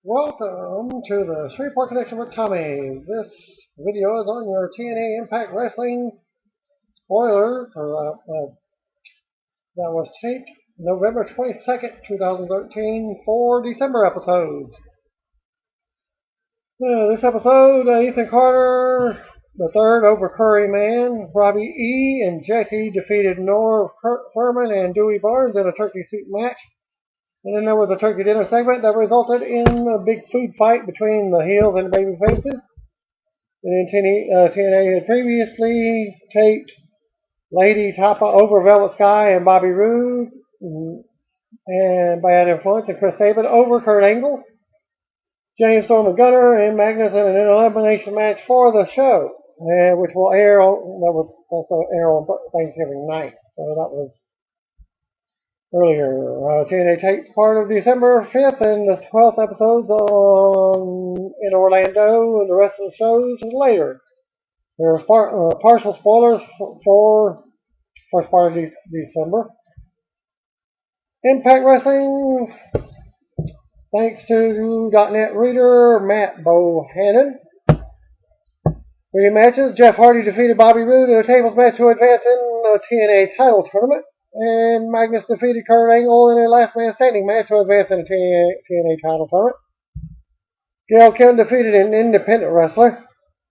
Welcome to the Shreveport Connection with Tommy. This video is on your TNA Impact Wrestling spoiler that was taped November 22nd, 2013 for December episodes. This episode, Ethan Carter III over Curry Man, Robbie E. and Jesse defeated Norv Furman and Dewey Barnes in a turkey suit match. And then there was a turkey dinner segment that resulted in a big food fight between the heels and the baby faces. And then TNA had previously taped Lady Tapa over Velvet Sky and Bobby Roode and Bad Influence and Chris Sabin over Kurt Angle, James Storm and Gunner and Magnus in an elimination match for the show, which will air on Thanksgiving night. So that was earlier. TNA taped part of December 5th and the 12th episodes in Orlando, and the rest of the shows later. There's partial spoilers for first part of December. Impact Wrestling, thanks to .net reader Matt Bohannon. 3 matches. Jeff Hardy defeated Bobby Roode in a tables match to advance in the TNA title tournament. And Magnus defeated Kurt Angle in a last man standing match to advance in a TNA title tournament. Gail Kim defeated an independent wrestler,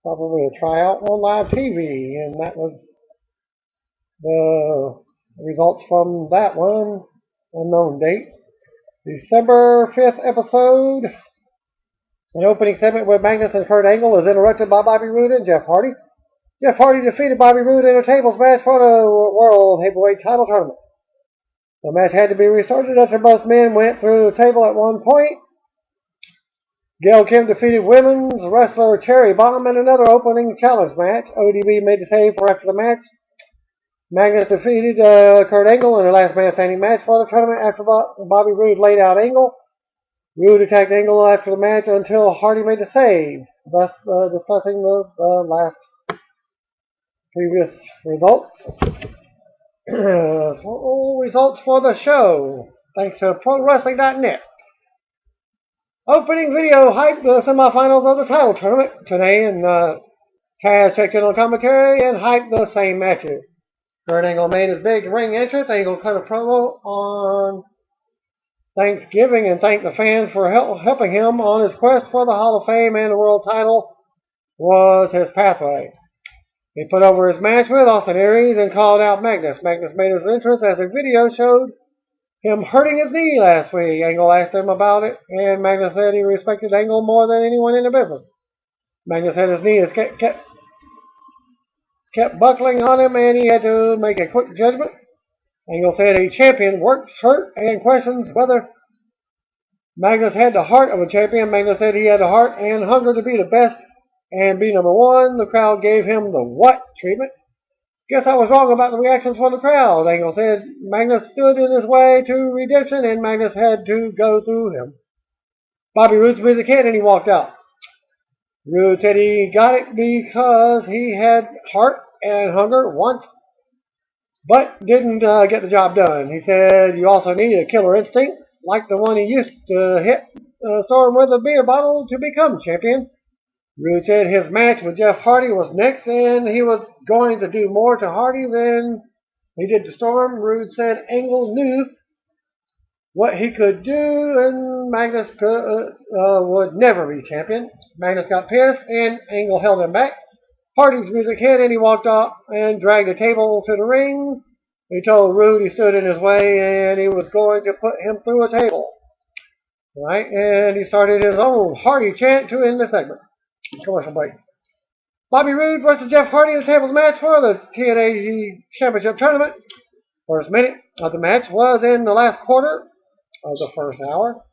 probably a tryout on live TV, and that was the results from that one, unknown date. December 5th episode, an opening segment with Magnus and Kurt Angle is interrupted by Bobby Roode and Jeff Hardy. Jeff Hardy defeated Bobby Roode in a tables match for the World Heavyweight title tournament. The match had to be restarted after both men went through the table at one point. Gail Kim defeated women's wrestler Cherry Bomb in another opening challenge match. ODB made the save for after the match. Magnus defeated Kurt Angle in a last man standing match for the tournament after Bobby Roode laid out Angle. Roode attacked Angle after the match until Hardy made the save, thus discussing the last previous results. Results for the show, thanks to ProWrestling.net. Opening video hyped the semifinals of the title tournament today, and Taz checked in on commentary and hyped the same matches. Kurt Angle made his big ring entrance. Angle cut a promo on Thanksgiving and thanked the fans for helping him on his quest for the Hall of Fame, and the world title was his pathway. He put over his match with Austin Aries and called out Magnus. Magnus made his entrance as a video showed him hurting his knee last week. Angle asked him about it, and Magnus said he respected Angle more than anyone in the business. Magnus said his knee kept buckling on him, and he had to make a quick judgment. Angle said a champion works hurt and questions whether Magnus had the heart of a champion. Magnus said he had the heart and hunger to be the best and be number one. The crowd gave him the what treatment. Guess I was wrong about the reactions from the crowd. Angle said Magnus stood in his way to redemption and Magnus had to go through him. Bobby Roode's music hit and he walked out. Roode said he got it because he had heart and hunger once, but didn't get the job done. He said you also need a killer instinct, like the one he used to hit Storm with a beer bottle to become champion. Roode said his match with Jeff Hardy was next, and he was going to do more to Hardy than he did to Storm. Roode said Angle knew what he could do, and Magnus would never be champion. Magnus got pissed, and Angle held him back. Hardy's music hit, and he walked off and dragged the table to the ring. He told Roode he stood in his way, and he was going to put him through a table. Right, and he started his own Hardy chant to end the segment. Commercial break. Bobby Roode versus Jeff Hardy in a tables match for the TNA Championship Tournament. First minute of the match was in the last quarter of the first hour.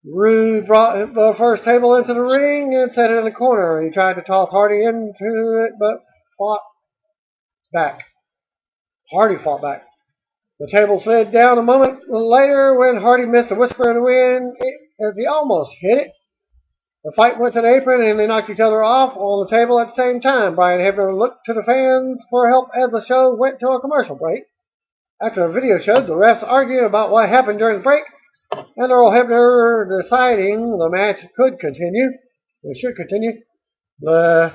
Roode brought the first table into the ring and set it in the corner. He tried to toss Hardy into it, but fought back. Hardy fought back. The table slid down a moment later when Hardy missed a whisper in the wind as he almost hit it. The fight went to the apron and they knocked each other off on the table at the same time. Brian Hebner looked to the fans for help as the show went to a commercial break. After the video showed the refs arguing about what happened during the break, and Earl Hebner deciding the match could continue. It should continue. The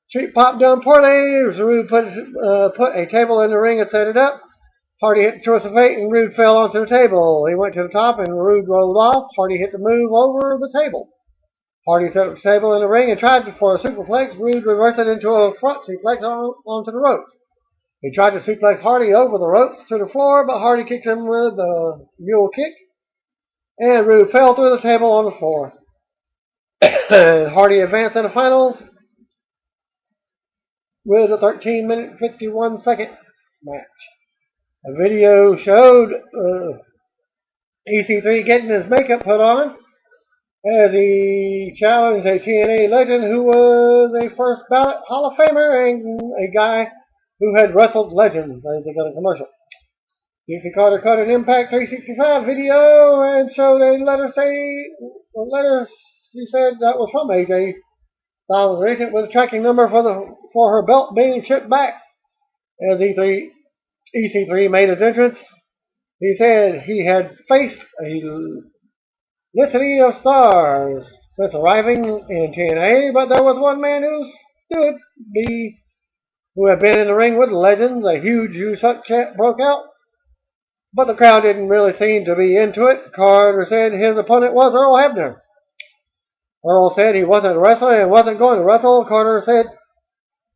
Street Pop done poorly. Rude put a table in the ring and set it up. Hardy hit the twist of fate and Rude fell onto the table. He went to the top and Rude rolled off. Hardy hit the move over the table. Hardy set up the table in the ring and tried for a superplex. Rude reversed it into a front suplex onto the ropes. He tried to suplex Hardy over the ropes to the floor, but Hardy kicked him with a mule kick. And Rude fell through the table on the floor. Hardy advanced to the finals with a 13-minute, 51-second match. A video showed EC3 getting his makeup put on as he challenged a TNA legend who was a first ballot Hall of Famer and a guy who had wrestled legends as they got a commercial. Dixie Carter cut an Impact 365 video and showed a letter she said that was from AJ Styles' agent with a tracking number for her belt being shipped back. As EC3 made his entrance, he said he had faced a litany of stars since arriving in TNA, but there was one man who had been in the ring with legends. A huge "You Suck" chant broke out, but the crowd didn't really seem to be into it. Carter said his opponent was Earl Hebner. Earl said he wasn't a wrestler and wasn't going to wrestle. Carter said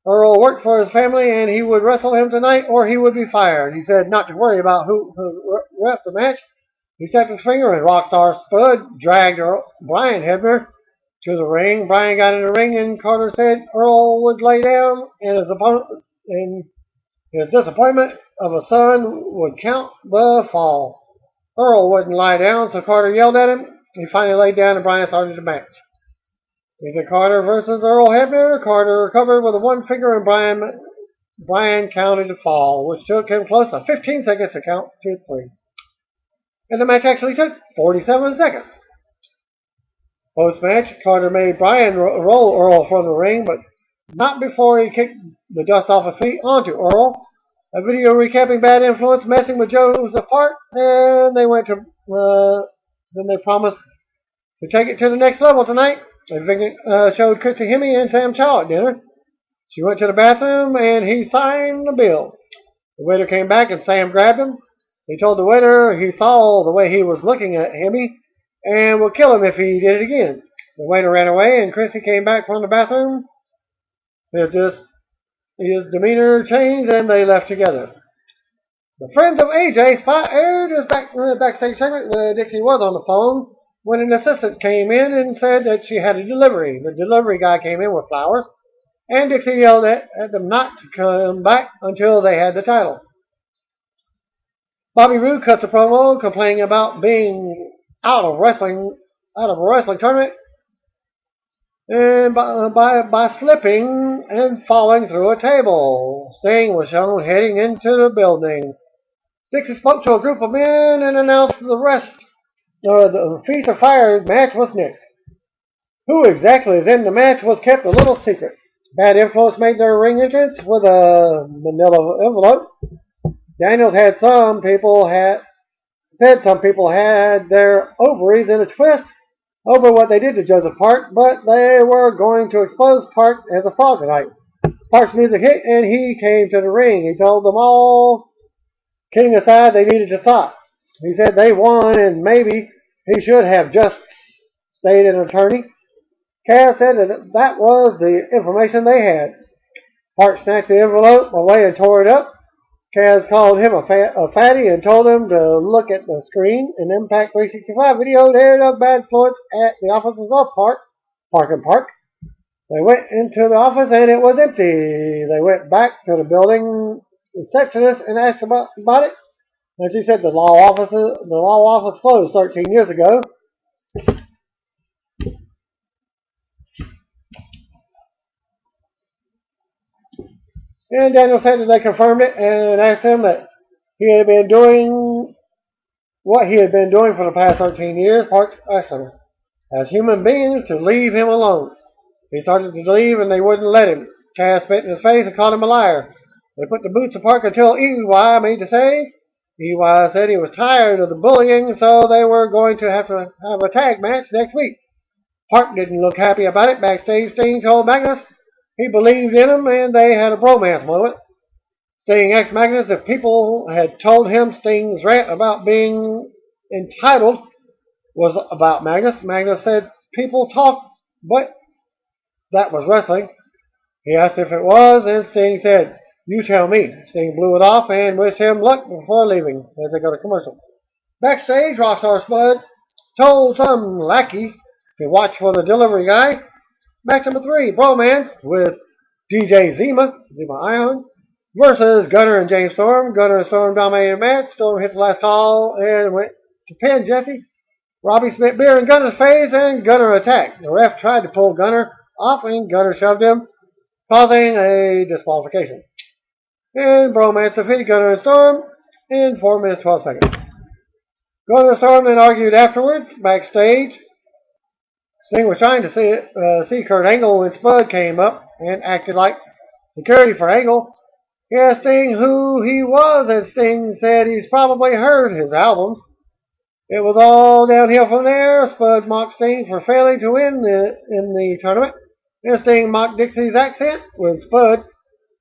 Earl worked for his family and he would wrestle him tonight or he would be fired. He said not to worry about who ref the match. He stepped his finger and Rockstar Spud dragged Brian Hebner to the ring. Brian got in the ring and Carter said Earl would lay down and his opponent, in his disappointment of a son, would count the fall. Earl wouldn't lie down, so Carter yelled at him. He finally laid down and Brian started the match. Either Carter versus Earl Hebner. Carter recovered with a one finger and Brian counted the fall, which took him close to 15 seconds to count to 3. And the match actually took 47 seconds. Post-match, Carter made Brian roll Earl from the ring, but not before he kicked the dust off his feet onto Earl. A video recapping Bad Influence messing with Joseph Hart, and then they promised to take it to the next level tonight. They showed Christy Hemme and Sam Chow at dinner. She went to the bathroom and he signed the bill. The waiter came back and Sam grabbed him. He told the waiter he saw the way he was looking at Hemme and would kill him if he did it again. The waiter ran away and Christy came back from the bathroom. His demeanor changed and they left together. The Friends of AJ spot aired his backstage segment where Dixie was on the phone when an assistant came in and said that she had a delivery. The delivery guy came in with flowers, and Dixie yelled at them not to come back until they had the title. Bobby Roode cuts a promo complaining about being out of a wrestling tournament and by slipping and falling through a table. Sting was shown heading into the building. Dixie spoke to a group of men and announced the Feast or Fire match was next. Who exactly is in the match was kept a little secret. Bad Influence made their ring entrance with a manila envelope. Daniels said some people had their ovaries in a twist over what they did to Joseph Park, but they were going to expose Park as a fraud tonight. Park's music hit and he came to the ring. He told them all, kidding aside, they needed to stop. He said they won and maybe he should have just stayed an attorney. Kaz said that was the information they had. Park snatched the envelope away and tore it up. Kaz called him a fatty and told him to look at the screen. An Impact 365 video aired of Bad Influence at the offices of Park and Park. They went into the office and it was empty. They went back to the building receptionist and asked about it. And she said the law office closed 13 years ago. And Daniel said that they confirmed it and asked him that he had been doing what he had been doing for the past 13 years. Park asked him, as human beings, to leave him alone. He started to leave and they wouldn't let him. Kaz spit in his face and called him a liar. They put the boots of Park until EY made to say EY said he was tired of the bullying, so they were going to have a tag match next week. Hart didn't look happy about it. Backstage, Sting told Magnus he believed in him and they had a bromance moment. Sting asked Magnus if people had told him Sting's rant about being entitled was about Magnus. Magnus said people talk, but that was wrestling. He asked if it was, and Sting said, "You tell me." Sting blew it off and wished him luck before leaving as they go to commercial. Backstage, Rockstar Spud told some lackey to watch for the delivery guy. Match number 3, Bromance with DJ Zima Ion, versus Gunner and James Storm. Gunner and Storm dominated the match. Storm hits the last call and went to pin Jesse. Robbie spit beer in Gunner's face and Gunner attacked. The ref tried to pull Gunner off and Gunner shoved him, causing a disqualification. And Bromance defeated Gunner and Storm in 4 minutes 12 seconds. Gunner and Storm then argued afterwards backstage. Sting was trying to see Kurt Angle when Spud came up and acted like security for Angle. He asked Sting who he was, and Sting said he's probably heard his albums. It was all downhill from there. Spud mocked Sting for failing to win in the tournament. And Sting mocked Dixie's accent when Spud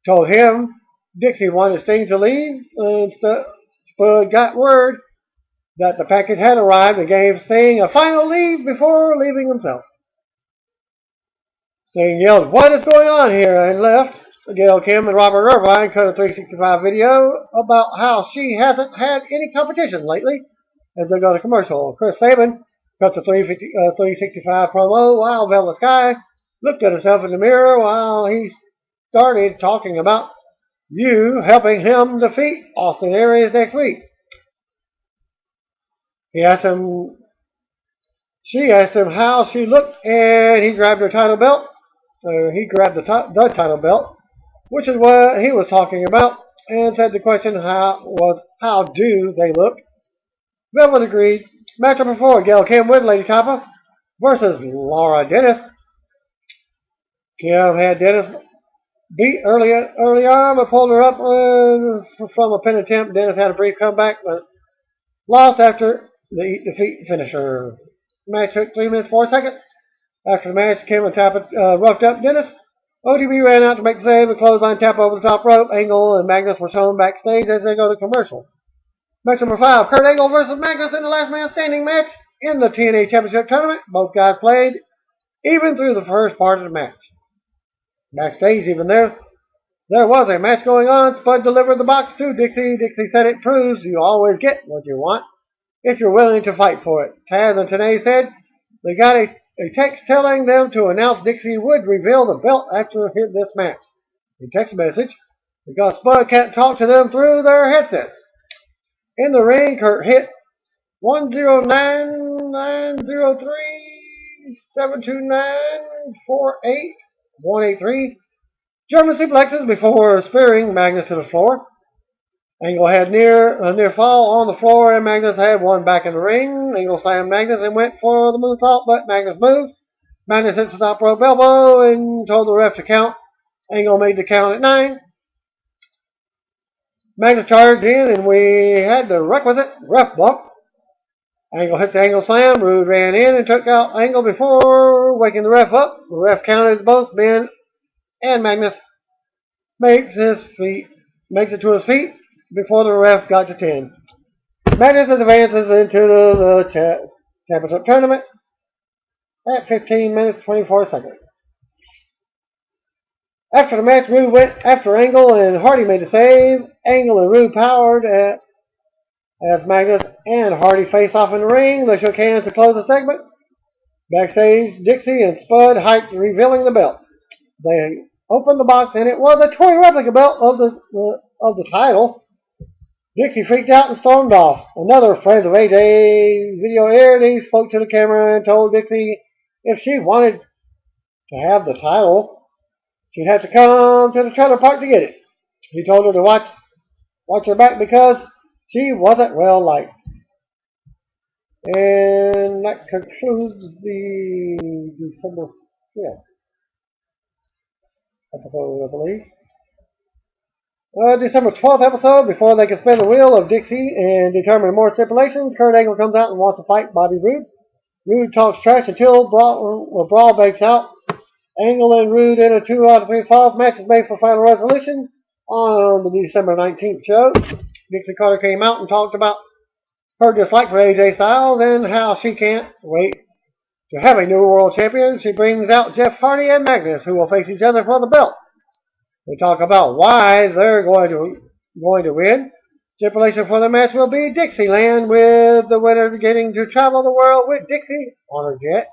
told him Dixie wanted Sting to leave. And Spud got word that the package had arrived and gave Sting a final leave before leaving himself. Sting yelled, "What is going on here?" and left. Gail Kim and Robert Irvine cut a 365 video about how she hasn't had any competition lately as they go to commercial. Chris Sabin cuts a 365 promo while Velvet Sky looked at herself in the mirror while he started talking about you helping him defeat Austin Aries next week. She asked him how she looked, and he grabbed her title belt. He grabbed the title belt, which is what he was talking about, and said the question how do they look? Velvet agreed. Match number 4, Gail Kim with Lady Tapa versus Laura Dennis. Kim had Dennis beat early on, but pulled her up from a pin attempt. Dennis had a brief comeback, but lost after the defeat finisher. The match took 3 minutes 4 seconds. After the match, Kim and Tapa roughed up Dennis. ODB ran out to make the save, a clothesline tap over the top rope. Angle and Magnus were shown backstage as they go to commercial. Match number 5, Kurt Angle versus Magnus in the last man standing match in the TNA Championship Tournament. Both guys played even through the first part of the match. Backstage, even there was a match going on. Spud delivered the box to Dixie. Dixie said it proves you always get what you want if you're willing to fight for it. Taz and Tenay said they got a text telling them to announce Dixie would reveal the belt after this match. A text message because Spud can't talk to them through their headsets. In the ring, Kurt hit 109-903-729-48-183 German suplexes before spearing Magnus to the floor. Angle had a near fall on the floor, and Magnus had one back in the ring. Angle slammed Magnus and went for the moonsault, but Magnus moved. Magnus hit the top rope elbow and told the ref to count. Angle made the count at 9. Magnus charged in, and we had the requisite ref bump. Angle hit the Angle slam. Rude ran in and took out Angle before waking the ref up. The ref counted both men, and Magnus makes it to his feet before the ref got to 10. Magnus advances into the championship tournament at 15 minutes 24 seconds. After the match, Rude went after Angle and Hardy made the save. Angle and Rude powered as Magnus and Hardy face off in the ring. They shook hands to close the segment. Backstage, Dixie and Spud hyped revealing the belt. They opened the box and it was a toy replica belt of the title. Dixie freaked out and stormed off. Another Friends of AJ video aired. He spoke to the camera and told Dixie if she wanted to have the title, she'd have to come to the trailer park to get it. He told her to watch her back because she wasn't well liked. And that concludes the December 5th episode, I believe. December 12th episode, before they can spin the wheel of Dixie and determine more stipulations, Kurt Angle comes out and wants to fight Bobby Roode. Roode talks trash until brawl breaks out. Angle and Roode in a 2 out of 3 falls. Match is made for final resolution on the December 19th show. Dixie Carter came out and talked about her dislike for AJ Styles and how she can't wait to have a new world champion. She brings out Jeff Hardy and Magnus, who will face each other for the belt. They talk about why they're going to win. Stipulation for the match will be Dixieland, with the winner getting to travel the world with Dixie on her jet.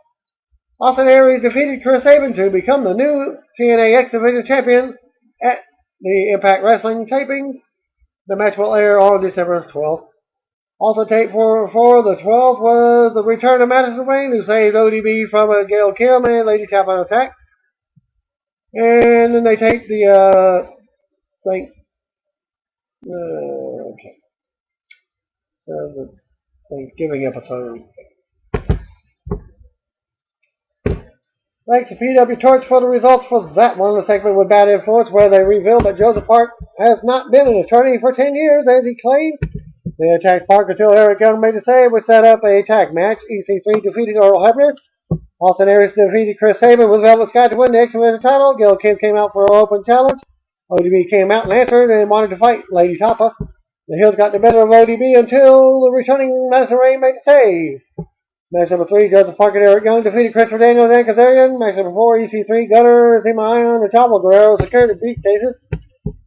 Austin Aries defeated Chris Sabin to become the new TNA X Division champion at the Impact Wrestling taping. The match will air on December 12th. Also taped for the 12th was the return of Madison Wayne, who saved ODB from a Gail Kim and Lady Tapa attack. And then they taped the Thanksgiving episode. Thanks to PW Torch for the results for that one. The segment with Bad Influence, where they revealed that Joseph Park has not been an attorney for 10 years, as he claimed. They attacked Park until Eric Young made a save, which set up a tag match. EC3 defeated Earl Hebner. Austin Aries defeated Chris Sabin with Velvet Sky to win the X Division title. Gail Kim came out for an open challenge. ODB came out and answered and wanted to fight Lady Tapa. The Hills got the better of ODB until the returning Madison Rayne made a save. Match number 3, Joseph Park and Eric Young defeated Christopher Daniels and Kazarian. Match number 4, EC3, Gunner, Zema Ion, and Chavo Guerrero secured the briefcases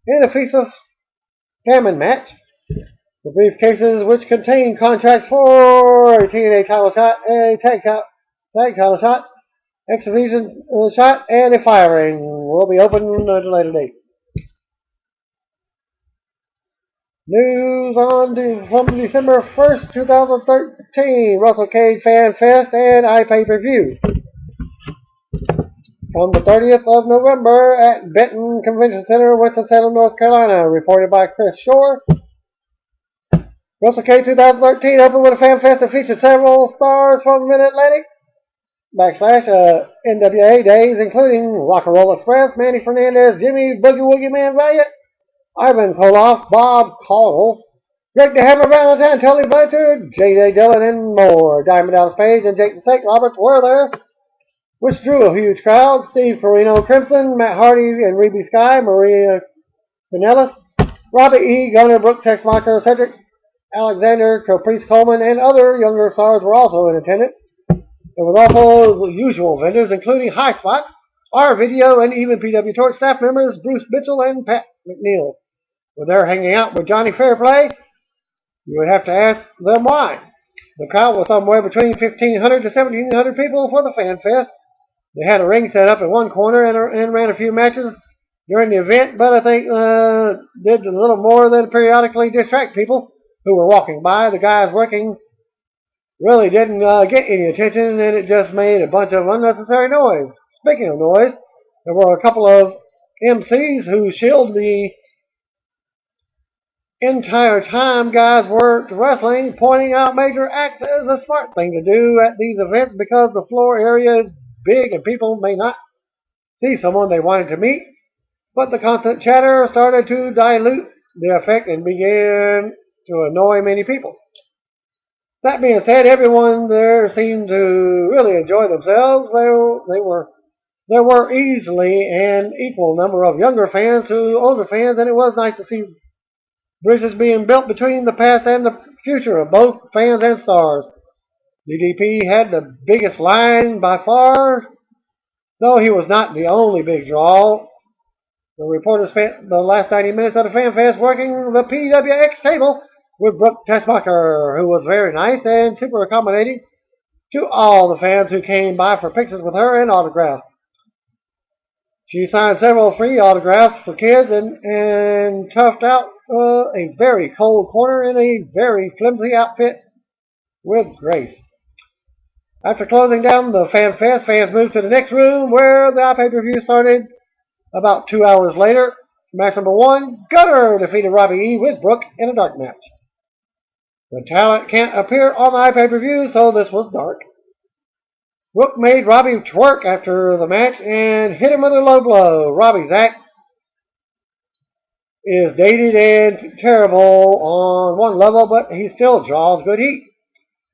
in a Feast of Famine match. The briefcases, which contain contracts for a TNA title shot, a tag title shot, X Division shot, and a firing, will be open at a later date. News from December 1st, 2013, Russell Cage Fan Fest and iPay-Per-View. From the 30th of November at Benton Convention Center, Winston-Salem, North Carolina, reported by Chris Shore. Russell Cage 2013 opened with a fan fest that featured several stars from Mid-Atlantic / NWA days, including Rock and Roll Express, Manny Fernandez, Jimmy Boogie Woogie Man Valiant, Ivan Koloff, Bob Caudle, Greg the Hammer Valentine, Tully Blanchard, J.J. Dillon, and more. Diamond Dallas Page and Jake the Snake Roberts were there, which drew a huge crowd. Steve Corino Crimson, Matt Hardy and Reby Sky, Maria Pinellas, Robbie E., Gunner, Brooke Texmacher, Cedric Alexander, Caprice Coleman, and other younger stars were also in attendance. There was also the usual vendors, including High Spots, our video, and even PW Torch staff members Bruce Mitchell and Pat McNeil. Were there hanging out with Johnny Fairplay? You would have to ask them why. The crowd was somewhere between 1,500 to 1,700 people for the Fan Fest. They had a ring set up in one corner and ran a few matches during the event, but I think did a little more than periodically distract people who were walking by. The guys working really didn't get any attention, and it just made a bunch of unnecessary noise. Speaking of noise, there were a couple of MCs who shilled the entire time guys weren't wrestling, pointing out major acts as a smart thing to do at these events because the floor area is big and people may not see someone they wanted to meet. But the constant chatter started to dilute the effect and began to annoy many people. That being said, everyone there seemed to really enjoy themselves. There were easily an equal number of younger fans to older fans, and it was nice to see bridges being built between the past and the future of both fans and stars. DDP had the biggest line by far, though he was not the only big draw. The reporter spent the last 90 minutes of the Fan Fest working the PWX table with Brooke Tessmacher, who was very nice and super accommodating to all the fans who came by for pictures with her and autographs. She signed several free autographs for kids and toughed out a very cold corner in a very flimsy outfit with grace. After closing down the Fan Fest, fans moved to the next room where the iPay-Per-View started about 2 hours later. Match number 1, Gunner defeated Robbie E. with Brooke in a dark match. The talent can't appear on the iPay-Per-View, so this was dark. Brooke made Robbie twerk after the match and hit him with a low blow. Robbie's act is dated and terrible on one level, but he still draws good heat.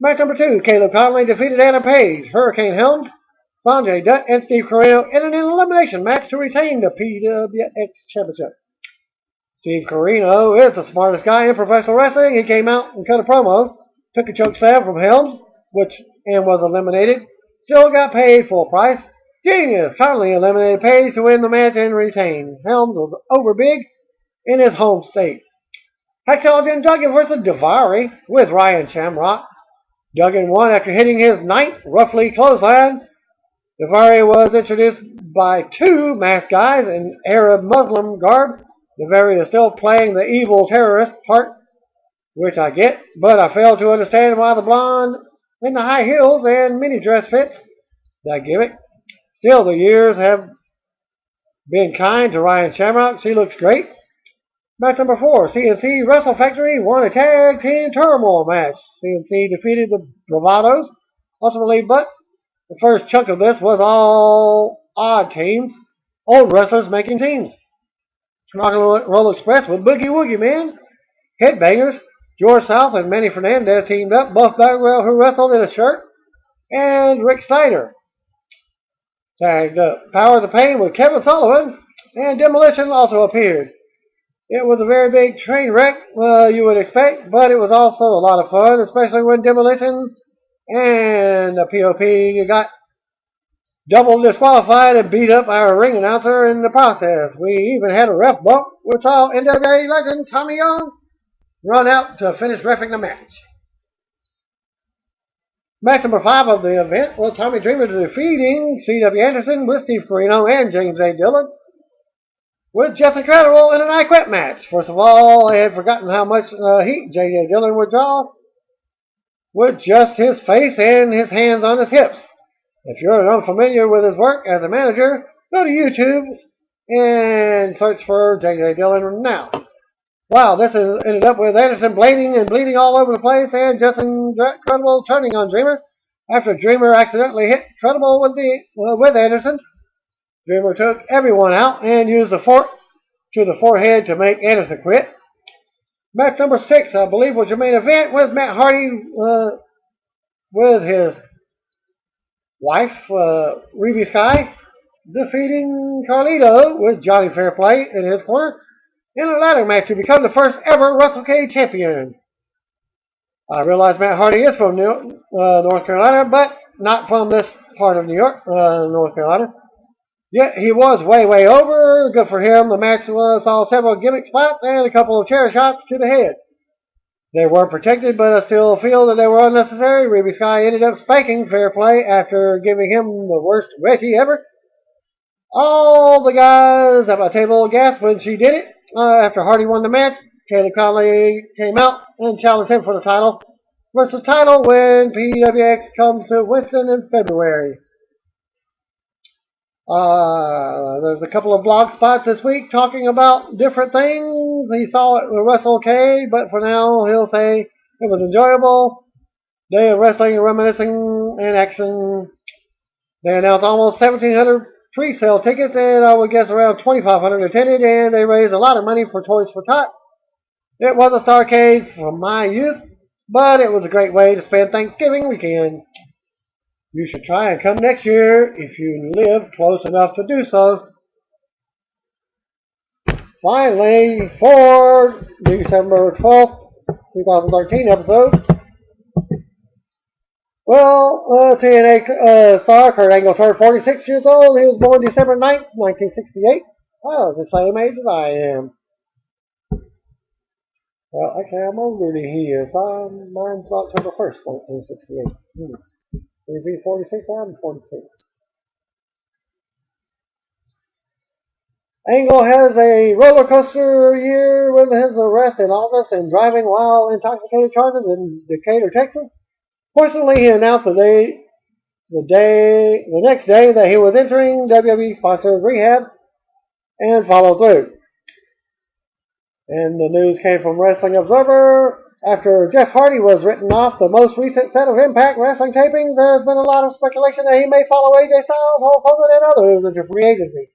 Match number 2, Caleb Conley defeated Adam Page, Hurricane Helms, Sanjay Dutt, and Steve Corino in an elimination match to retain the PWX Championship. Steve Corino is the smartest guy in professional wrestling. He came out and cut a promo, took a choke slam from Helms, and was eliminated. Still got paid full price. Genius finally eliminated Page to win the match and retain. Helms was over big in his home state. Hacksaw Jim Duggan versus Daivari with Ryan Shamrock. Duggan won after hitting his ninth roughly clothesline. Daivari was introduced by two masked guys in Arab Muslim garb. Daivari is still playing the evil terrorist part, which I get, but I fail to understand why the blonde in the high heels and mini dress fits that gimmick. Still, the years have been kind to Ryan Shamrock. She looks great. Match number 4, CNC Wrestle Factory won a tag team turmoil match. CNC defeated the Bravados ultimately, but the first chunk of this was all odd teams, old wrestlers making teams. Rock and Roll Express with Boogie Woogie Man, Headbangers, George South and Manny Fernandez teamed up. Buff Bagwell, who wrestled in a shirt, and Rick Steiner tagged up. Power of the Pain with Kevin Sullivan, and Demolition also appeared. It was a very big train wreck, you would expect, but it was also a lot of fun, especially when Demolition and the POP got double disqualified and beat up our ring announcer in the process. We even had a ref bump, which saw NWA legend Tommy Young run out to finish reffing the match. Match number 5 of the event was Tommy Dreamer defeating C.W. Anderson with Steve Corino and James A. Dillon with Just Incredible in an I Quit match. First of all, I had forgotten how much heat J.J. Dillon would draw with just his face and his hands on his hips. If you're unfamiliar with his work as a manager, go to YouTube and search for J.J. Dillon now. Wow, this ended up with Anderson bleeding and bleeding all over the place, and Just Incredible turning on Dreamer after Dreamer accidentally hit Incredible with Anderson. Dreamer took everyone out and used the fork to the forehead to make Anderson quit. Match number 6, I believe, was your main event with Matt Hardy with his wife, Ruby Sky, defeating Carlito with Johnny Fairplay in his corner in a ladder match to become the first ever WrestleCade champion. I realize Matt Hardy is from North Carolina, but not from this part of North Carolina. Yet he was way over. Good for him. The match saw several gimmick spots and a couple of chair shots to the head. They were protected, but I still feel that they were unnecessary. Ruby Sky ended up spanking Fairplay after giving him the worst wedgie ever. All the guys at my table gasped when she did it. After Hardy won the match, Caleb Conley came out and challenged him for the title versus title when PWX comes to Winston in February. There's a couple of blog spots this week talking about different things he saw at WrestleCade, but for now he'll say it was enjoyable. Day of wrestling, reminiscing, and action. They announced almost 1,700 pre-sale tickets, and I would guess around 2,500 attended, and they raised a lot of money for Toys for Tots. It was a Starrcade from my youth, but it was a great way to spend Thanksgiving weekend. You should try and come next year if you live close enough to do so. Finally, for December 12th, 2013 episode, well, TNA star Kurt Angle turned 46 years old. He was born December 9th, 1968. Oh, the same age as I am. Well, actually, I'm older than he is. Mine's October 1st, 1968. He'll be 46, I'm 46. Angle has a roller coaster year with his arrest in August and driving while intoxicated charges in Decatur, Texas. Fortunately, he announced the next day that he was entering WWE-sponsored rehab and followed through. And the news came from Wrestling Observer. After Jeff Hardy was written off the most recent set of Impact Wrestling tapings, there's been a lot of speculation that he may follow AJ Styles, Hulk Hogan, and others into free agency.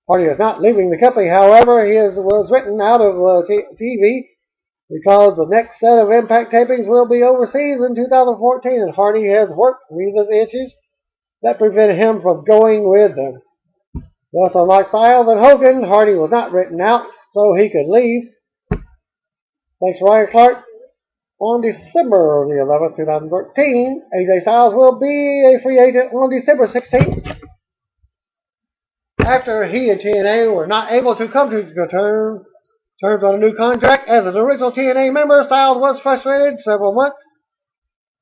Hardy is not leaving the company, however. He was written out of TV because the next set of Impact tapings will be overseas in 2014, and Hardy has work visa issues that prevented him from going with them. Thus, unlike Styles and Hogan, Hardy was not written out so he could leave. Thanks to Ryan Clark. On December the 11th, 2013, AJ Styles will be a free agent on December 16th. After he and TNA were not able to come to terms on a new contract as an original TNA member, Styles was frustrated several months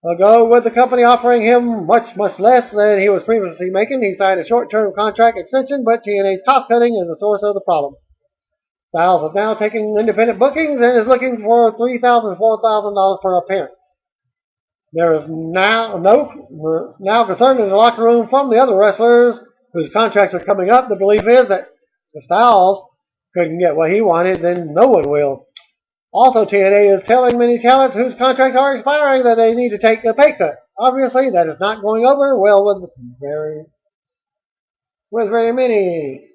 ago with the company offering him much less than he was previously making. He signed a short-term contract extension, but TNA's cost-cutting is the source of the problem. Styles is now taking independent bookings and is looking for $3,000 to $4,000 per appearance. There is now concern in the locker room from the other wrestlers whose contracts are coming up. The belief is that if Styles couldn't get what he wanted, then no one will. Also, TNA is telling many talents whose contracts are expiring that they need to take a pay cut. Obviously, that is not going over well with very many.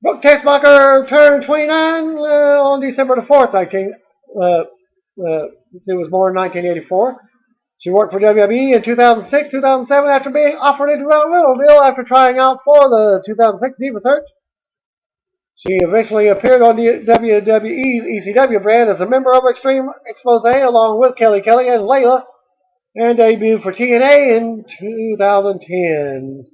Brooke Tessmacher turned 29 on December the 4th, she was born in 1984. She worked for WWE in 2006, 2007 after being offered a developmental deal after trying out for the 2006 Diva Search. She eventually appeared on the WWE's ECW brand as a member of Extreme Expose along with Kelly Kelly and Layla, and debuted for TNA in 2010.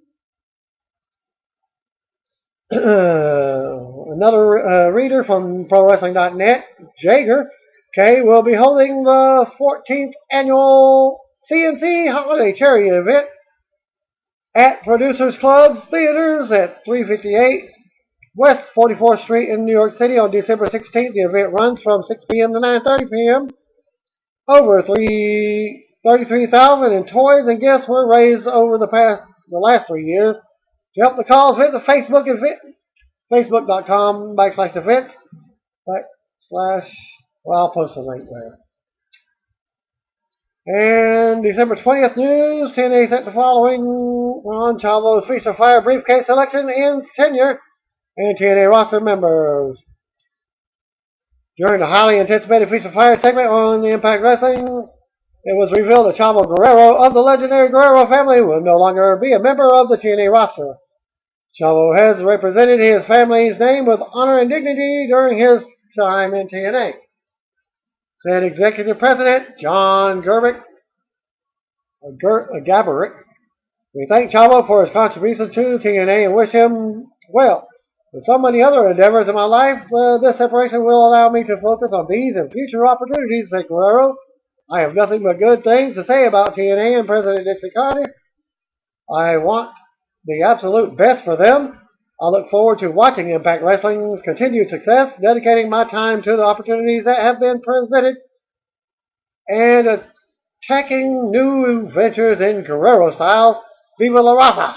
Another reader from ProWrestling.net, Jager K, will be holding the 14th annual CNC Holiday Charity event at Producers Club Theaters at 358 West 44th Street in New York City on December 16th. The event runs from 6 p.m. to 9:30 p.m. Over $33,000 in toys and gifts were raised over the last 3 years. To help the cause, visit Facebook.com/events I'll post a link there. And December 20th news, TNA sent the following on Chavo's Feast of Fire briefcase selection ends tenure and TNA roster members. During the highly anticipated Feast of Fire segment on the Impact Wrestling, it was revealed that Chavo Guerrero of the legendary Guerrero family will no longer be a member of the TNA roster. Chavo has represented his family's name with honor and dignity during his time in TNA. Said Executive President John Gaburick, we thank Chavo for his contributions to TNA and wish him well. With so many other endeavors in my life, this separation will allow me to focus on these and future opportunities, said Guerrero. I have nothing but good things to say about TNA and President Dixie Carter. I want the absolute best for them. I look forward to watching Impact Wrestling's continued success, dedicating my time to the opportunities that have been presented, and attacking new ventures in Guerrero style. Viva La Raza!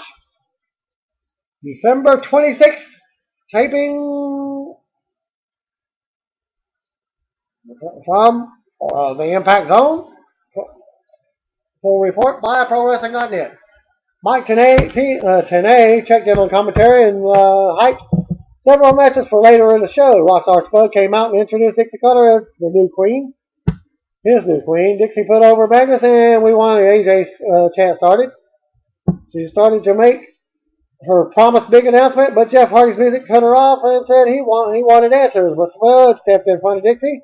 December 26th, taping from the Impact Zone. Full report by ProWrestling.net. Mike Tenay checked in on commentary and hyped several matches for later in the show. Rockstar Spud came out and introduced Dixie Carter as the new queen. His new queen. Dixie put over Magnus and we wanted AJ's chant started. She started to make her promised big announcement, but Jeff Hardy's music cut her off and said he wanted answers. But Spud stepped in front of Dixie.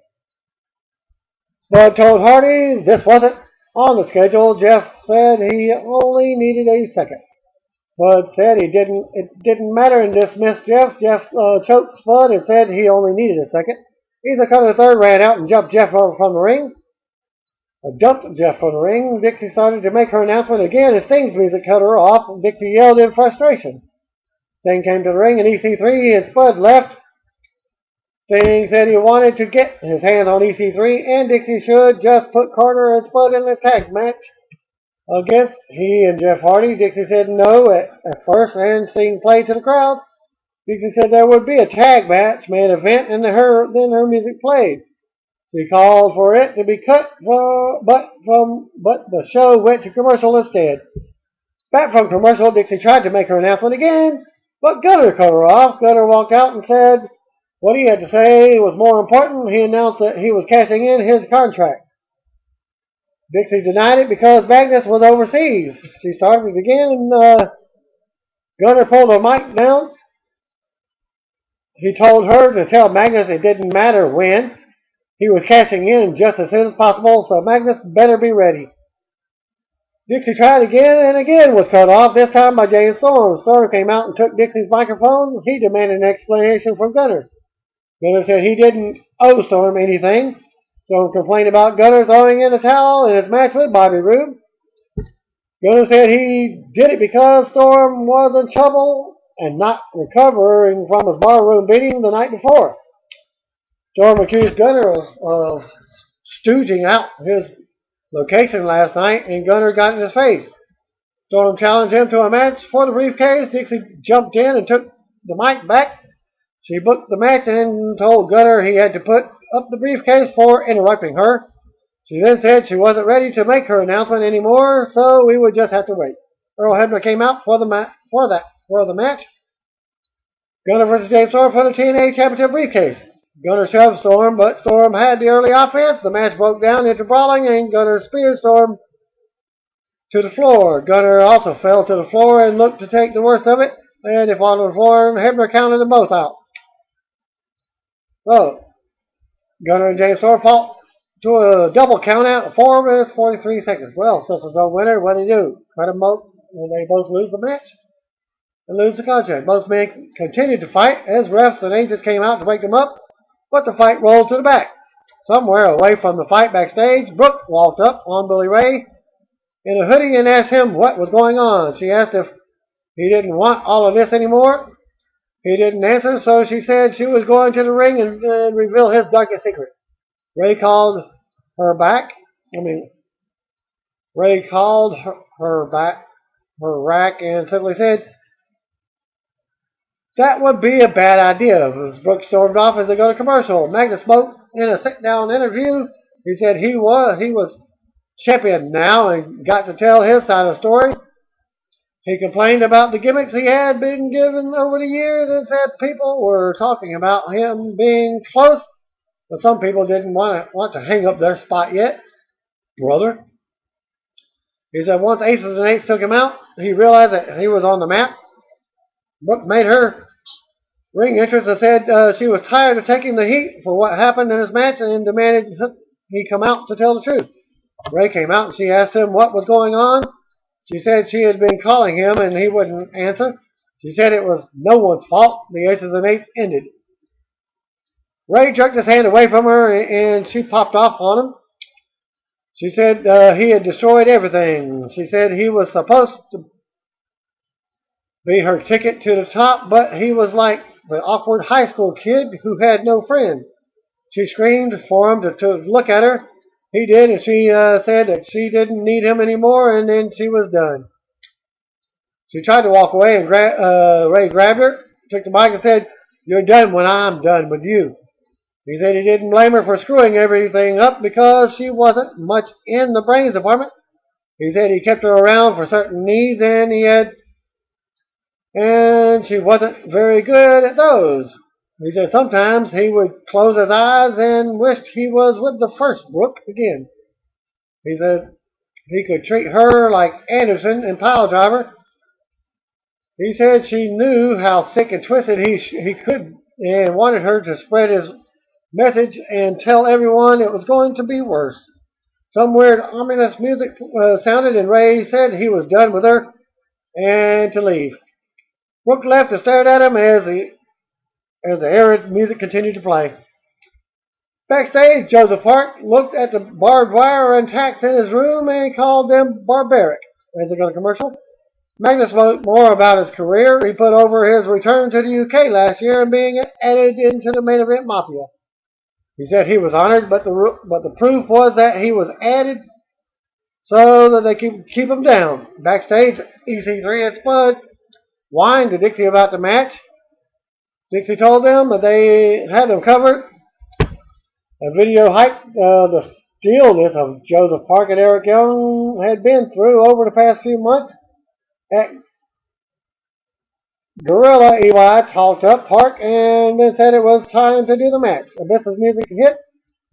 Spud told Hardy this wasn't on the schedule. Jeff said he only needed a second. Spud said it didn't matter and dismissed Jeff. Jeff choked Spud and said he only needed a second. Either cut the third, ran out and jumped Jeff from the ring. Dixie started to make her announcement again and Sting's music cut her off. Dixie yelled in frustration. Sting came to the ring and EC3 and Spud left. Sting said he wanted to get his hands on EC3 and Dixie should just put Carter and Spud in a tag match against he and Jeff Hardy. Dixie said no at first and Sting played to the crowd. Dixie said there would be a tag match, main event, and then her music played. She called for it to be cut, but the show went to commercial instead. Back from commercial, Dixie tried to make her announcement again, But Gunner cut her off. Gunner walked out and said what he had to say was more important. He announced that he was cashing in his contract. Dixie denied it because Magnus was overseas. She started again, and Gunner pulled her mic down. He told her to tell Magnus it didn't matter when. He was cashing in just as soon as possible, so Magnus better be ready. Dixie tried again and again was cut off, this time by James Storm. Storm came out and took Dixie's microphone. He demanded an explanation from Gunner. Gunner said he didn't owe Storm anything. Storm complained about Gunner throwing in a towel in his match with Bobby Roode. Gunner said he did it because Storm was in trouble and not recovering from his barroom beating the night before. Storm accused Gunner of stooging out his location last night, and Gunner got in his face. Storm challenged him to a match for the briefcase. Dixie jumped in and took the mic back. She booked the match and told Gunner he had to put up the briefcase for interrupting her. She then said she wasn't ready to make her announcement anymore, so we would just have to wait. Earl Hebner came out for the match. Gunner versus James Storm for the TNA Championship briefcase. Gunner shoved Storm, but Storm had the early offense. The match broke down into brawling, and Gunner speared Storm to the floor. Gunner also fell to the floor and looked to take the worst of it, and if on the floor, Hebner counted them both out. So, Gunner and James Storm fought to a double count out of 4 minutes 43 seconds. Well, since there's no winner, what do they do? Cut them both when they both lose the match and lose the contract. Both men continued to fight as refs and agents came out to wake them up. But the fight rolled to the back. Somewhere away from the fight backstage, Brooke walked up on Billy Ray in a hoodie and asked him what was going on. She asked if he didn't want all of this anymore. He didn't answer, so she said she was going to the ring and reveal his darkest secret. Ray called her back. Ray called her rack, and simply said, that would be a bad idea. As Brooke stormed off as they go to commercial. Magnus spoke in a sit-down interview. He said he was champion now and got to tell his side of the story. He complained about the gimmicks he had been given over the years and said people were talking about him being close, but some people didn't want to hang up their spot yet. Brother. He said once Aces and Eights took him out, he realized that he was on the map. Brooke made her ring entrance and said she was tired of taking the heat for what happened in his match and demanded he come out to tell the truth. Ray came out and she asked him what was going on. She said she had been calling him and he wouldn't answer. She said it was no one's fault. The Aces and Eights ended. Ray jerked his hand away from her and she popped off on him. She said he had destroyed everything. She said he was supposed to be her ticket to the top, but he was like the awkward high school kid who had no friend. She screamed for him to look at her. He did, and she said that she didn't need him anymore, and then she was done. She tried to walk away, and Ray grabbed her, took the mic, and said, "You're done when I'm done with you." He said he didn't blame her for screwing everything up because she wasn't much in the brains department. He said he kept her around for certain needs, and she wasn't very good at those. He said sometimes he would close his eyes and wished he was with the first Brooke again. He said he could treat her like Anderson and Pile Driver. He said she knew how sick and twisted he could and wanted her to spread his message and tell everyone it was going to be worse. Some weird ominous music sounded and Ray said he was done with her and to leave. Brooke left and stared at him as the arid music continued to play. Backstage, Joseph Park looked at the barbed wire and tacks in his room and called them barbaric. As they go to commercial, Magnus spoke more about his career. He put over his return to the UK last year and being added into the main event Mafia. He said he was honored, but the proof was that he was added so that they could keep him down. Backstage, EC3 and Spud whined to Dixie about the match. Dixie told them that they had them covered. A video hyped the steelness of Joseph Park and Eric Young had been through over the past few months. Gorilla EY talked up Park and then said it was time to do the match. Abyss's music hit,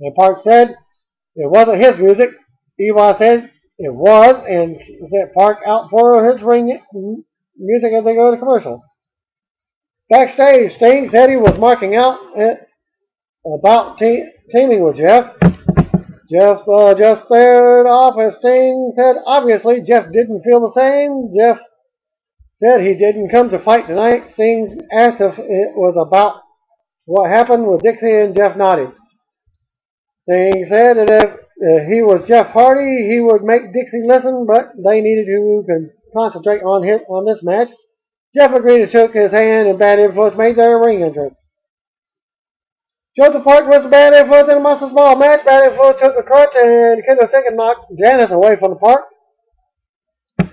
and Park said it wasn't his music. EY said it was, and sent Park out for his ring music as they go to commercial. Backstage, Sting said he was marking out about teaming with Jeff. Jeff just stared off as Sting said, obviously, Jeff didn't feel the same. Jeff said he didn't come to fight tonight. Sting asked if it was about what happened with Dixie, and Jeff nodded. Sting said that if he was Jeff Hardy, he would make Dixie listen, but they needed to concentrate on this match. Jeff agreed and shook his hand, and Bad Influence made their ring entrance. Joseph Park was Bad Influence in a Monsters Ball match. Bad Influence took the crutch, and Kendo Stick knocked Janice away from the Park.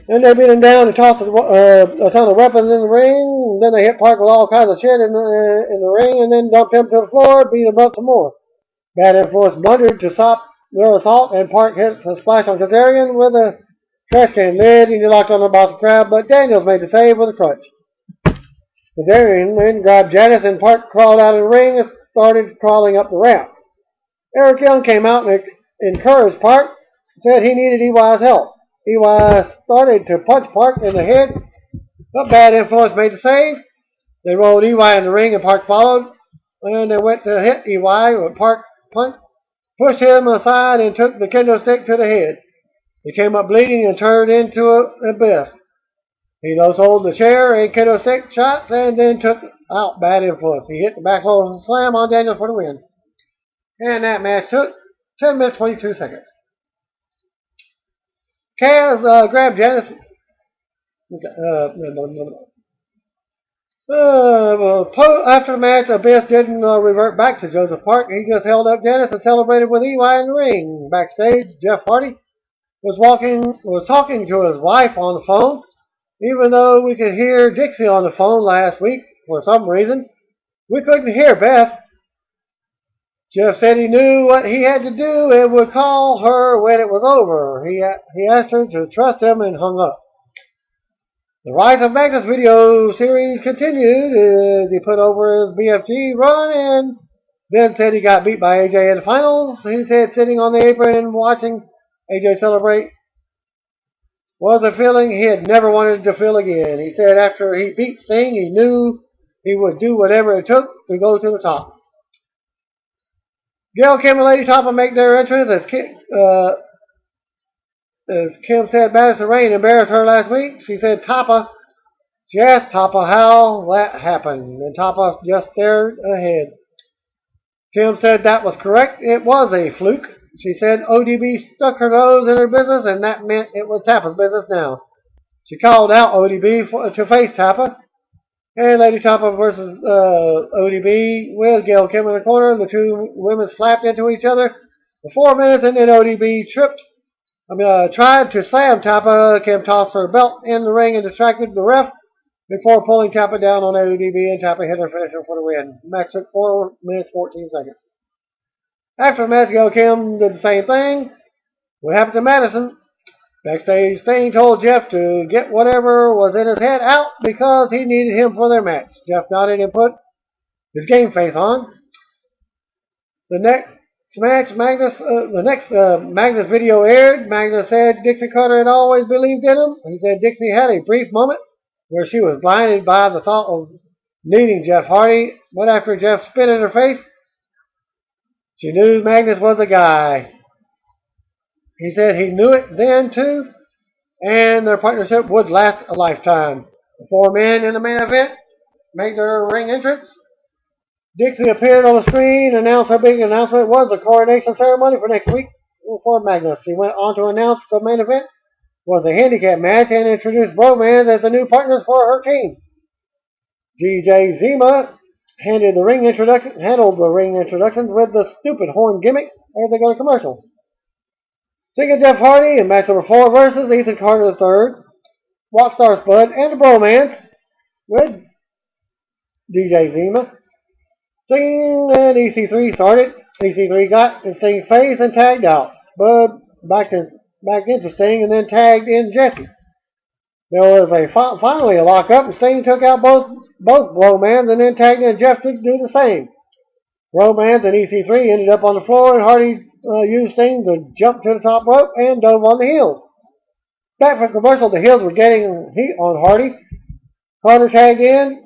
And they beat him down and tossed a ton of weapons in the ring. Then they hit Park with all kinds of shit in the ring, and then dumped him to the floor, beat him up some more. Bad Influence blundered to stop their assault, and Park hit a splash on Kazarian with a trash can lid, and he locked on the Boston Crab, but Daniels made the save with a crutch. Kazarian then grabbed Janice, and Park crawled out of the ring and started crawling up the ramp. Eric Young came out and encouraged Park, said he needed EY's help. EY started to punch Park in the head, but Bad Influence made the save. They rolled EY in the ring, and Park followed, and they went to hit EY, but Park pushed him aside and took the kendo stick to the head. He came up bleeding and turned into an abyss. He no-sold the chair and kendo stick shots, and then took out Bad Influence. He hit the back roll slam on Daniels for the win. And that match took 10 minutes 22 seconds. Kaz grabbed Janice. After the match, Abyss didn't revert back to Joseph Park. He just held up Janice and celebrated with EY in the ring. Backstage, Jeff Hardy was talking to his wife on the phone. Even though we could hear Dixie on the phone last week for some reason, we couldn't hear Beth. Jeff said he knew what he had to do and would call her when it was over. He asked her to trust him and hung up. The Rise of Magnus video series continued as he put over his BFG run, and then said he got beat by AJ in the finals. He said sitting on the apron and watching AJ celebrate was a feeling he had never wanted to feel again. He said after he beat Sting, he knew he would do whatever it took to go to the top. Gail, Kim, and Lady Tapa make their entrance as Kim said Madison Rayne embarrassed her last week. She said she asked Tapa how that happened, and Tapa just stared ahead. Kim said that was correct. It was a fluke. She said ODB stuck her nose in her business, and that meant it was Tapa's business now. She called out ODB to face Tapa. And Lady Tapa versus ODB with Gail Kim in the corner. The two women slapped into each other for 4 minutes, and then ODB tried to slam Tapa. Kim tossed her belt in the ring and distracted the ref before pulling Tapa down on ODB, and Tapa hit her finisher for the win. The match took 4 minutes 14 seconds. After the match, Gail Kim did the same thing. What happened to Madison? Backstage, Sting told Jeff to get whatever was in his head out because he needed him for their match. Jeff nodded and put his game face on. The next Magnus video aired. Magnus said Dixie Carter had always believed in him. He said Dixie had a brief moment where she was blinded by the thought of needing Jeff Hardy, but after Jeff spit in her face, she knew Magnus was the guy. He said he knew it then too, and their partnership would last a lifetime. The 4 men in the main event made their ring entrance. Dixie appeared on the screen, announced her big announcement was the coronation ceremony for next week for Magnus. She went on to announce the main event was a handicap match and introduced Bromans as the new partners for her team. DJ Zima handled the ring introductions with the stupid horn gimmick as they go to commercial. Singer Jeff Hardy in match number 4 versus Ethan Carter III, Rockstar Spud, and the Bromans with DJ Zima. Sting and EC3 started. EC3 got in Sting's face and tagged out. Spud back into Sting and then tagged in Jesse. There was finally a lockup, and Sting took out both Romance and then tagged in Jeff to do the same. Romance and EC3 ended up on the floor, and Hardy used Sting to jump to the top rope and dove on the heels. Back from commercial, the heels were getting heat on Hardy. Carter tagged in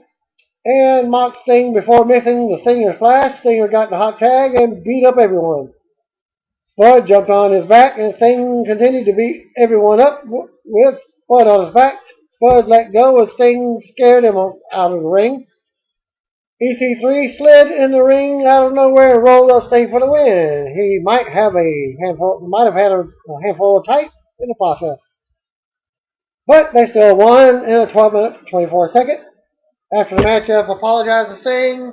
and mocked Sting before missing the Stinger Flash. Stinger got the hot tag and beat up everyone. Spud jumped on his back, and Sting continued to beat everyone up with Spud on his back. Spud let go as Sting scared him out of the ring. EC3 slid in the ring out of nowhere and rolled up Sting for the win. He might have had a handful of tights in the process. But they still won in a 12-minute, 24-second. After the match, Jeff apologized to Sting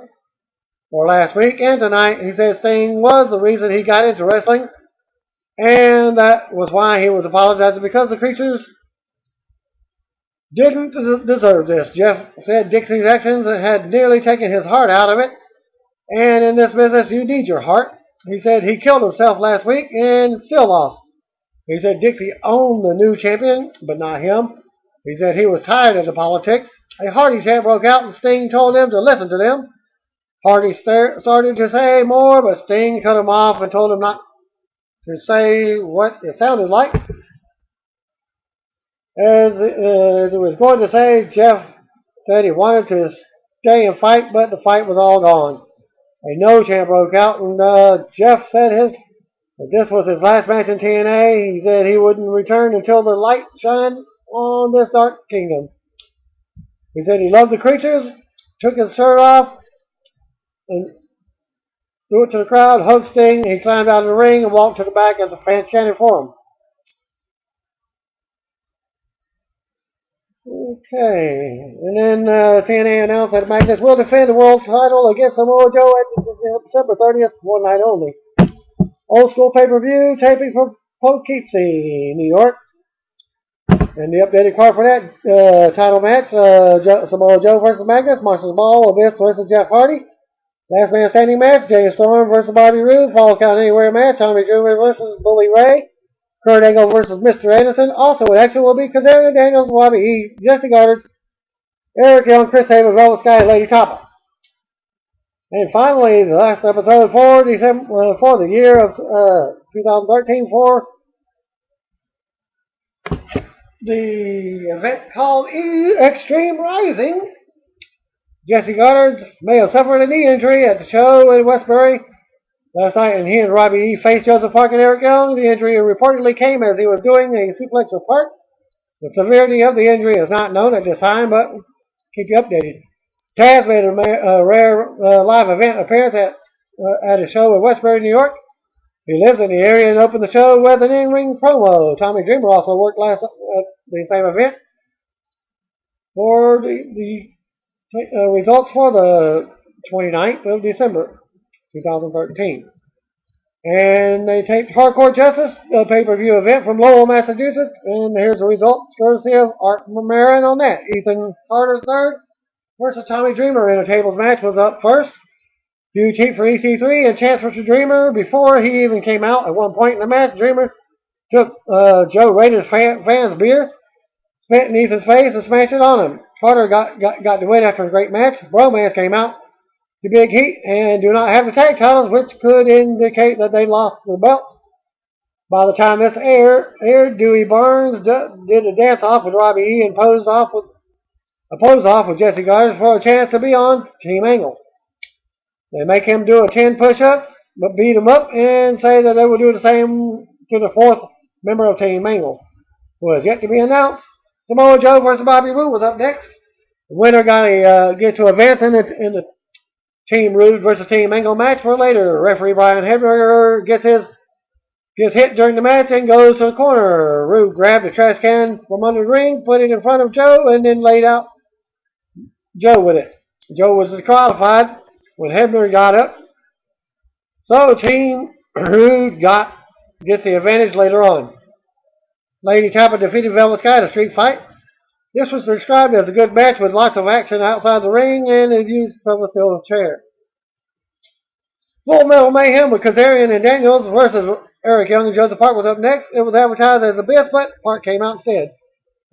for last week and tonight. He said Sting was the reason he got into wrestling, and that was why he was apologizing, because the creatures didn't deserve this. Jeff said Dixie's actions had nearly taken his heart out of it, and in this business you need your heart. He said he killed himself last week and still lost. He said Dixie owned the new champion, but not him. He said he was tired of the politics. A Hardy chant broke out, and Sting told him to listen to them. Hardy started to say more, but Sting cut him off and told him not to say what it sounded like. As he was going to say, Jeff said he wanted to stay and fight, but the fight was all gone. A no chant broke out, and Jeff said this was his last match in TNA. He said he wouldn't return until the light shined on this dark kingdom. He said he loved the creatures, took his shirt off, and threw it to the crowd, hugged Sting. He climbed out of the ring and walked to the back as the fans chanted for him. Okay, and then TNA announced that Magnus will defend the world title against Samoa Joe at December 30th, one night only. Old School pay-per-view taping from Poughkeepsie, New York. And the updated card for that title match, Samoa Joe versus Magnus, Marshall Ball, Abyss versus Jeff Hardy. Last man standing match, Jay Storm versus Bobby Roode. Fall Count Anywhere match, Tommy Dreamer versus Bully Ray. Kurt Angle versus Mr. Anderson. Also in action will be Kazarian Daniels, Robbie E., Jesse Goddard, Eric Young, Chris Sabin, Velvet Sky, and Lady Topper. And finally, the last episode for December, for the year of 2013 for the event called Extreme Rising. Jesse Goddard may have suffered a knee injury at the show in Westbury last night, and he and Robbie E. faced Joseph Park and Eric Young. The injury reportedly came as he was doing a suplex with Park. The severity of the injury is not known at this time, but we'll keep you updated. Taz made a rare live event appearance at a show in Westbury, New York. He lives in the area and opened the show with an in-ring promo. Tommy Dreamer also worked last at the same event. For the results for the 29th of December, 2013. And they taped Hardcore Justice, a pay-per-view event from Lowell, Massachusetts. And here's the results, courtesy of Art Marin on that. Ethan Carter III versus Tommy Dreamer in a tables match was up first. Huge heat for EC3 and chance for Dreamer before he even came out. At one point in the match, Dreamer took Joe Raiders fans' beer, spit in Ethan's face, and smashed it on him. Carter got the win after a great match. Bromance came out to big heat and do not have the tag titles, which could indicate that they lost the belts. By the time this aired, Dewey Barnes did a dance off with Robbie E. and posed off with Jesse Goddard for a chance to be on Team Angle. They make him do 10 push-ups, but beat him up and say that they will do the same to the fourth member of Team Angle, who has yet to be announced. Samoa Joe versus Bobby Roode was up next. The winner get to advance in the Team Roode versus Team Angle match for later. Referee Brian Hedberger gets hit during the match and goes to the corner. Roode grabbed a trash can from under the ring, put it in front of Joe, and then laid out Joe with it. Joe was disqualified when Hebner got up. So Team Roode gets the advantage later on. Lady Tapper defeated Velvet Sky in a street fight. This was described as a good match with lots of action outside the ring, and it used some steel chair. Full Metal Mayhem with Kazarian and Daniels versus Eric Young and Joseph Park was up next. It was advertised as Abyss, but Park came out instead.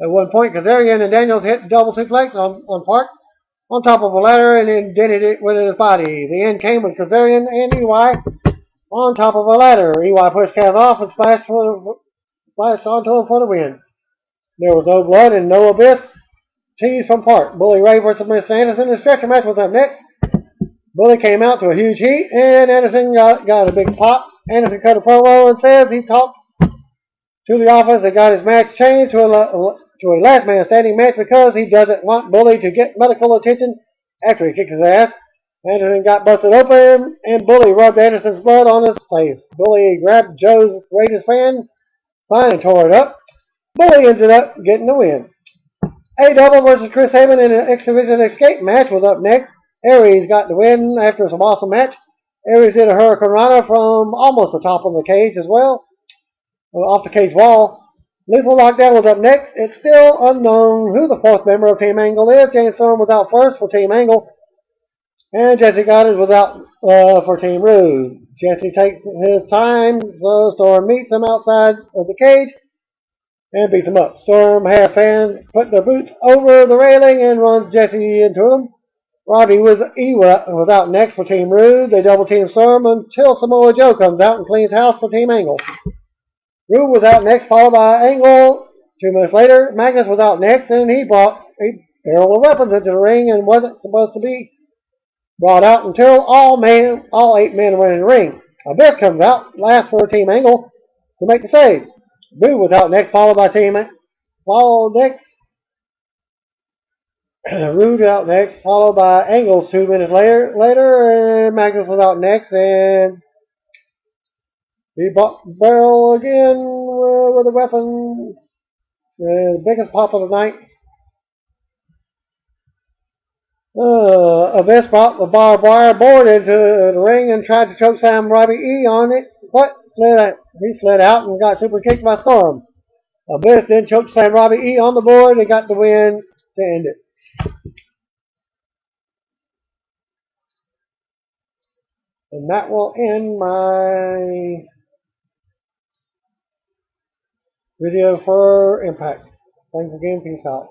At one point, Kazarian and Daniels hit double suplex on Park on top of a ladder and then dented it with his body. The end came with Kazarian and EY on top of a ladder. EY pushed Kaz off and splashed onto him for the win. There was no blood and no Abyss. Tease from Park. Bully Ray versus Mr. Anderson. The stretcher match was up next. Bully came out to a huge heat, and Anderson got a big pop. Anderson cut a promo and says he talked to the office and got his match changed to a last man standing match because he doesn't want Bully to get medical attention after he kicked his ass. Anderson got busted open, and Bully rubbed Anderson's blood on his face. Bully grabbed Joe's greatest fan sign and tore it up. Bully ended up getting the win. A-Double versus Chris Sabin in an X Division Escape match was up next. Aries got the win after some awesome match. Aries did a Hurricane Rana from almost the top of the cage as well, off the cage wall. Lethal Lockdown was up next. It's still unknown who the fourth member of Team Angle is. James Storm was out first for Team Angle, and Jesse Goddard was out for Team Rude. Jesse takes his time, so Storm meets him outside of the cage and beats him up. Storm had fans put their boots over the railing and runs Jesse into him. Robbie was out next for Team Rude. They double team Storm until Samoa Joe comes out and cleans house for Team Angle. Rude was out next, followed by Angle. 2 minutes later, Magnus was out next, and he brought a barrel of weapons into the ring and wasn't supposed to be brought out until all 8 men were in the ring. Abyss comes out last for Team Angle to make the save. Boo was out next, followed by Rude out next, followed by Angles 2 minutes later, and Magnus was out next, and he bought the barrel again with the weapons. The biggest pop of the night. Abyss brought the barbed wire board into the ring and tried to chokeslam Robbie E on it, but he slid out and got super kicked by Storm. Abyss then chokeslammed Robbie E on the board and got the win to end it. And that will end my video for Impact. Thanks again. Peace out.